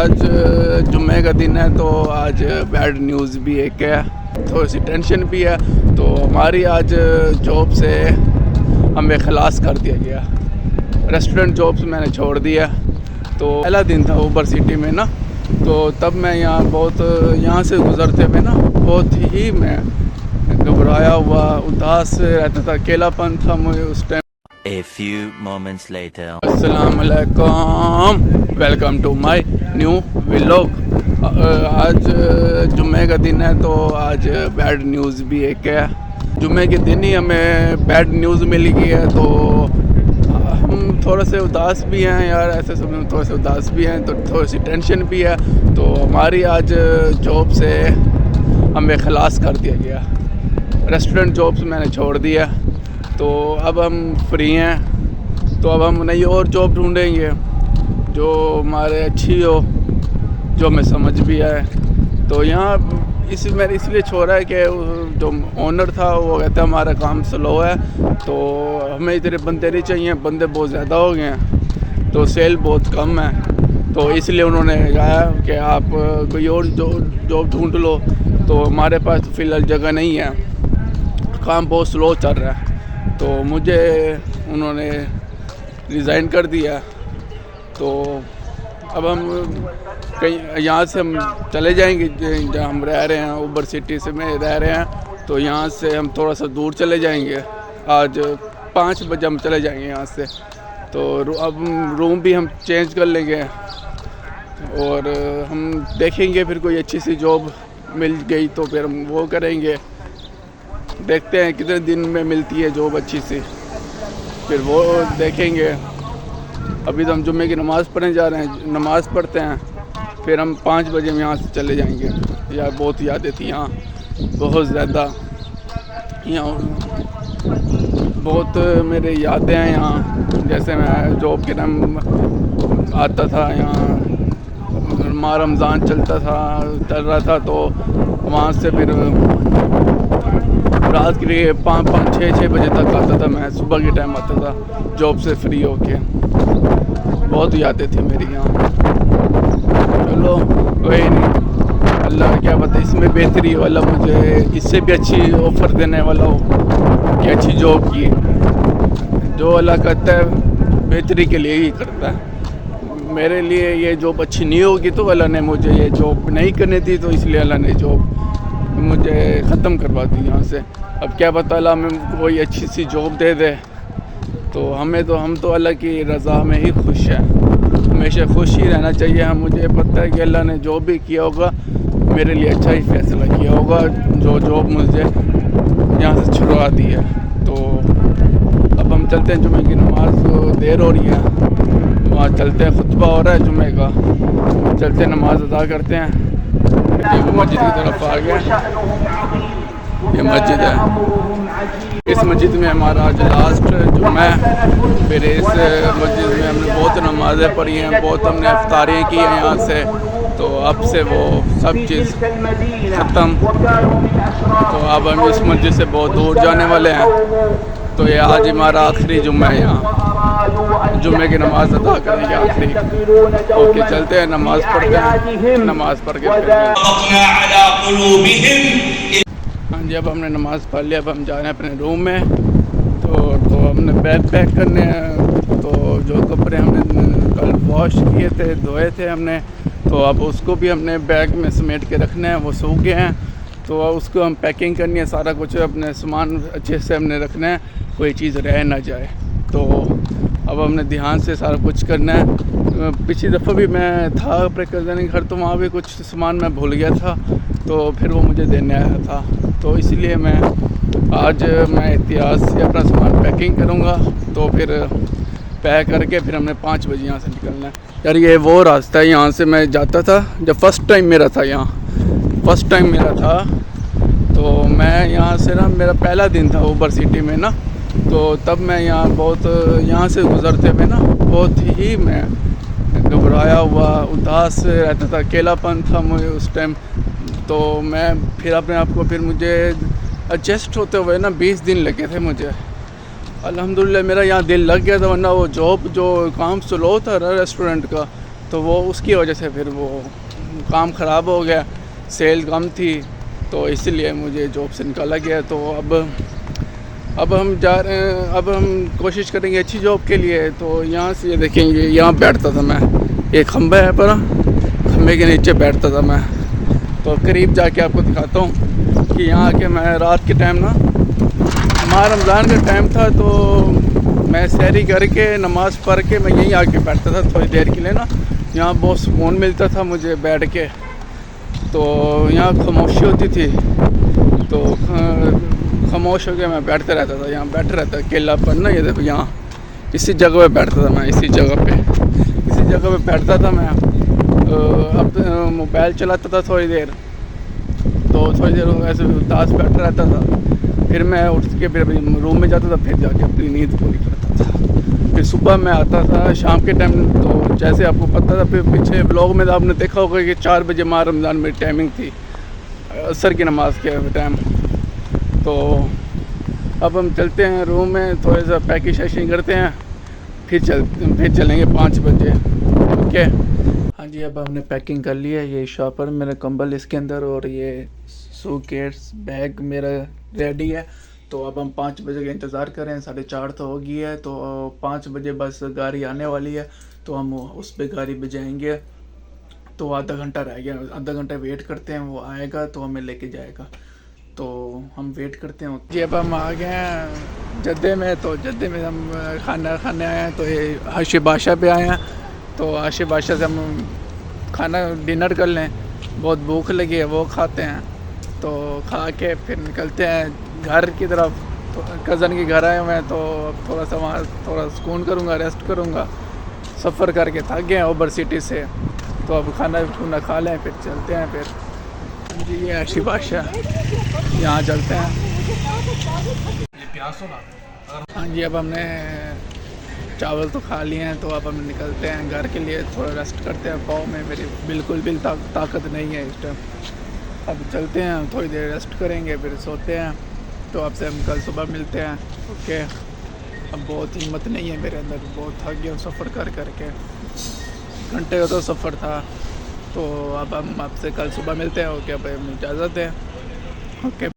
आज जुम्मे का दिन है तो आज बैड न्यूज़ भी एक है, थोड़ी सी टेंशन भी है। तो हमारी आज जॉब से हमें खलास कर दिया गया। रेस्टोरेंट जॉब्स मैंने छोड़ दिया। तो पहला दिन था ऊबर सिटी में ना, तो तब मैं यहाँ से गुज़रते हुए ना बहुत ही मैं घबराया हुआ उदास रहता था, अकेलापन था मुझे उस time. A few moments later. अस्सलाम वालेकुम, welcome to my new vlog. आज जुम्मे का दिन है तो आज बैड न्यूज़ भी एक है। जुम्मे के दिन ही हमें बैड न्यूज़ मिल गई है, तो हम थोड़ा से उदास भी हैं यार, ऐसे सब थोड़े से उदास भी हैं, तो थोड़ी सी टेंशन भी है। तो हमारी आज जॉब से हमें खलास कर दिया गया। रेस्टोरेंट जॉब्स मैंने छोड़ दिया, तो अब हम फ्री हैं। तो अब हम नई और जॉब ढूंढेंगे जो हमारे अच्छी हो, जो हमें समझ भी आए। तो यहाँ मैंने इसलिए छोड़ा है कि जो ओनर था वो कहता है हमारा काम स्लो है, तो हमें इतने बंदे नहीं चाहिए, बंदे बहुत ज़्यादा हो गए हैं, तो सेल बहुत कम है। तो इसलिए उन्होंने कहा कि आप कोई और जॉब ढूंढ लो। तो हमारे पास फ़िलहाल जगह नहीं है, काम बहुत स्लो चल रहा है। तो मुझे उन्होंने रिज़ाइन कर दिया। तो अब हम कहीं यहाँ से हम चले जाएंगे जहाँ हम रह रहे हैं, ऊबर सिटी से में रह रहे हैं, तो यहाँ से हम थोड़ा सा दूर चले जाएंगे। आज 5 बजे हम चले जाएंगे यहाँ से। तो अब रूम भी हम चेंज कर लेंगे और हम देखेंगे फिर कोई अच्छी सी जॉब मिल गई तो फिर हम वो करेंगे। देखते हैं कितने दिन में मिलती है जॉब अच्छी सी, फिर वो देखेंगे। अभी तो हम जुम्मे की नमाज़ पढ़ने जा रहे हैं, नमाज़ पढ़ते हैं, फिर हम 5 बजे हम यहाँ से चले जाएंगे। यार बहुत यादें थी यहाँ, बहुत ज़्यादा। यहाँ बहुत मेरे यादें हैं यहाँ। जैसे मैं जॉब के टाइम आता था यहाँ, माह रमज़ान चल रहा था, तो वहाँ से फिर रात के लिए 5-6 बजे तक आता था। मैं सुबह के टाइम आता था जॉब से फ्री होके। बहुत यादें थी मेरी यहाँ। चलो कोई नहीं, अल्लाह क्या पता इसमें बेहतरी वाला मुझे इससे भी अच्छी ऑफ़र देने वाला हो कि अच्छी जॉब की। जो अल्लाह करता है बेहतरी के लिए ही करता है। मेरे लिए ये जॉब अच्छी नहीं होगी तो अल्लाह ने मुझे ये जॉब नहीं करने दी, तो इसलिए अल्लाह ने जॉब मुझे ख़त्म करवा दी यहाँ से। अब क्या पता अल्लाह हमें कोई अच्छी सी जॉब दे दे, तो हम तो अल्लाह की रज़ा में ही खुश हैं। हमेशा खुश ही रहना चाहिए। मुझे पता है कि अल्लाह ने जो भी किया होगा मेरे लिए अच्छा ही फ़ैसला किया होगा, जो जॉब मुझे यहाँ से छुड़वा दी है। तो अब हम चलते हैं, जुम्मे की नमाज़ देर हो रही है, वहाँ चलते हैं, खुतबा हो रहा है जुम्मे का, चलते हैं नमाज़ अदा करते हैं। मस्जिद की तरफ आ गया, ये मस्जिद है। इस मस्जिद में हमारा आज लास्ट जुम्मा है। फिर इस मस्जिद में हमने बहुत नमाज़ें पढ़ी हैं, बहुत हमने इफ्तारियाँ की हैं यहाँ से। तो अब से वो सब चीज़ ख़त्म। तो अब हम इस मस्जिद से बहुत दूर जाने वाले हैं। तो ये आज हमारा आखिरी जुम्मा है यहाँ, जुम्मे की नमाज़ अदा करेंगे आखिरी। ओके चलते हैं, नमाज़ पढ़ते हैं, नमाज़ पढ़ के हाँ जी। अब हमने नमाज़ पढ़ लिया, अब हम जा रहे हैं अपने रूम में। तो हमने बैग पैक करने हैं। तो जो कपड़े हमने कल वॉश किए थे, धोए थे हमने, तो अब उसको भी हमने बैग में समेट के रखना है। वो सूख गए हैं तो उसको हम पैकिंग करनी है, सारा कुछ अपने सामान अच्छे से हमने रखना है, कोई चीज़ रह ना जाए। तो अब हमने ध्यान से सारा कुछ करना है। पिछली दफ़ा भी मैं था अपने कज़न के घर, तो वहाँ भी कुछ सामान मैं भूल गया था, तो फिर वो मुझे देने आया था। तो इसलिए आज मैं एहतियात से अपना सामान पैकिंग करूँगा। तो फिर पैक करके फिर हमने 5 बजे यहाँ से निकलना है। यार ये वो रास्ता है, यहाँ से मैं जाता था जब फर्स्ट टाइम मेरा था। तो मैं यहाँ से ना, मेरा पहला दिन था ऊबर सिटी में ना, तो तब मैं यहाँ से गुज़रते हुए ना बहुत ही मैं घबराया हुआ उदास रहता था, अकेलापन था मुझे उस टाइम। तो मैं फिर अपने आप को मुझे एडजस्ट होते हुए ना 20 दिन लगे थे मुझे। अल्हम्दुलिल्लाह मेरा यहाँ दिल लग गया था, वरना वो जॉब जो काम स्लो था रेस्टोरेंट का, तो वो उसकी वजह से फिर वो काम ख़राब हो गया, सेल कम थी, तो इसीलिए मुझे जॉब से निकाला गया। तो अब हम जा रहे हैं, अब हम कोशिश करेंगे अच्छी जॉब के लिए। तो यहाँ से ये देखेंगे, यहाँ बैठता था मैं, एक खंबा है पर खंबे के नीचे बैठता था मैं। तो करीब जाके आपको दिखाता हूँ कि यहाँ आके मैं रात के टाइम ना, माह रमज़ान का टाइम था, तो मैं सहरी करके नमाज़ पढ़ के मैं यहीं आके बैठता था थोड़ी देर के लिए ना। यहाँ बहुत सुकून मिलता था मुझे बैठ के। तो यहाँ खामोशी होती थी, तो खामोश हो के मैं बैठता रहता था, यहाँ बैठा रहता, अकेलापन ना। ये देखो यहाँ इसी जगह पे बैठता था मैं, इसी जगह पे बैठता था मैं। अब मोबाइल चलाता था थोड़ी देर, तो थोड़ी देर ऐसे उदास बैठा रहता था। फिर मैं उठ के फिर रूम में जाता था, फिर जाके अपनी नींद पूरी करता था। फिर सुबह मैं आता था शाम के टाइम। तो जैसे आपको पता था, फिर पीछे ब्लॉग में आपने देखा होगा कि 4 बजे माह रमज़ान में टाइमिंग थी, असर की नमाज के टाइम। तो अब हम चलते हैं रूम में, थोड़ा सा पैकिंग शैकिंग करते हैं, फिर चलेंगे 5 बजे। ओके। हाँ जी, अब हमने पैकिंग कर ली है। ये शॉपर, मेरा कंबल इसके अंदर, और ये सूटकेस बैग मेरा रेडी है। तो अब हम 5 बजे का इंतज़ार कर रहे हैं, 4:30 तो हो गई है। तो 5 बजे बस गाड़ी आने वाली है, तो हम उस पर गाड़ी पे जाएंगे। तो आधा घंटा रह गया, आधा घंटा वेट करते हैं, वो आएगा तो हमें लेके जाएगा। तो हम वेट करते हैं जी। अब हम आ गए हैं जद्दे में। तो जद्दे में हम खाना खाने आए हैं, तो ये हाशी बादशाह पे आए हैं। तो हाशी बादशाह से हम खाना डिनर कर लें, बहुत भूख लगी है, वो खाते हैं। तो खा के फिर निकलते हैं घर की तरफ। तो कज़न के घर आए हुए हैं, तो अब थोड़ा सा वहाँ थोड़ा सुकून करूँगा, रेस्ट करूँगा। सफ़र करके थक गए हैं ओवर सिटी से, तो अब खाना खा लें, फिर चलते हैं। फिर जी ये हाशी बादशाह, यहाँ चलते हैं। हाँ जी, अब हमने चावल तो खा लिए हैं, तो अब हम निकलते हैं घर के लिए। थोड़ा रेस्ट करते हैं, पाँव में मेरी बिल्कुल भी ताकत नहीं है इस टाइम। अब चलते हैं, थोड़ी देर रेस्ट करेंगे, फिर सोते हैं। तो आपसे हम कल सुबह मिलते हैं। ओके। अब बहुत हिम्मत नहीं है मेरे अंदर, बहुत थक गया सफ़र करके, घंटे का तो सफ़र था। तो अब हम आपसे कल सुबह मिलते हैं। ओके, अब इजाज़त है। ओके।